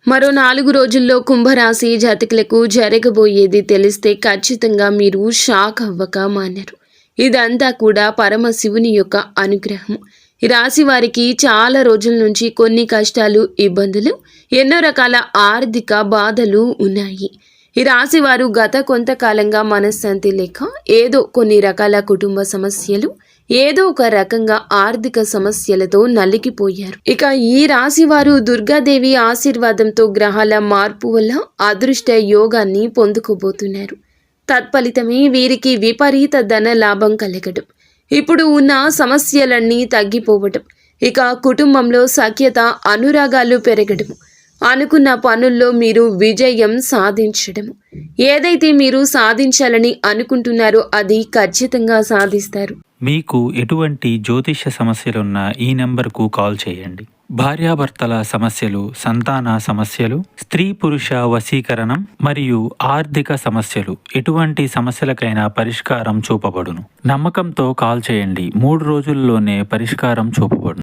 మరో 4 రోజుల్లో కుంభరాశి జాతకులకు జరగబోయేది తెలిస్తే ఖచ్చితంగా మీరు షాక్ అవ్వక మానరు. ఇదంతా కూడా పరమశివుని యొక్క అనుగ్రహం. ఈ రాశి వారికి చాలా రోజుల నుంచి కొన్ని కష్టాలు, ఇబ్బందులు, ఎన్నో రకాల ఆర్థిక బాధలు ఉన్నాయి. ఈ రాశి వారు గత కొంతకాలంగా మనశ్శాంతి లేక ఏదో కొన్ని రకాల కుటుంబ సమస్యలు, ఏదో ఒక రకంగా ఆర్థిక సమస్యలతో నలిగిపోయారు. ఇక ఈ రాశి వారు దుర్గాదేవి ఆశీర్వాదంతో గ్రహాల మార్పు వల్ల అదృష్ట యోగాన్ని పొందుకోబోతున్నారు. తత్ఫలితమే వీరికి విపరీత ధన లాభం కలగడం, ఇప్పుడు ఉన్న సమస్యలన్నీ తగ్గిపోవటం, ఇక కుటుంబంలో సఖ్యత, అనురాగాలు పెరగడము, అనుకున్న పనుల్లో మీరు విజయం సాధించడము, ఏదైతే మీరు సాధించాలని అనుకుంటున్నారో అది ఖచ్చితంగా సాధిస్తారు. మీకు ఎటువంటి జ్యోతిష్య సమస్యలున్నా ఈ నెంబర్కు కాల్ చేయండి. భార్యాభర్తల సమస్యలు, సంతాన సమస్యలు, స్త్రీ పురుష వశీకరణం మరియు ఆర్థిక సమస్యలు, ఎటువంటి సమస్యలకైనా పరిష్కారం చూపబడును. నమ్మకంతో కాల్ చేయండి. 3 రోజుల్లోనే పరిష్కారం చూపబడును.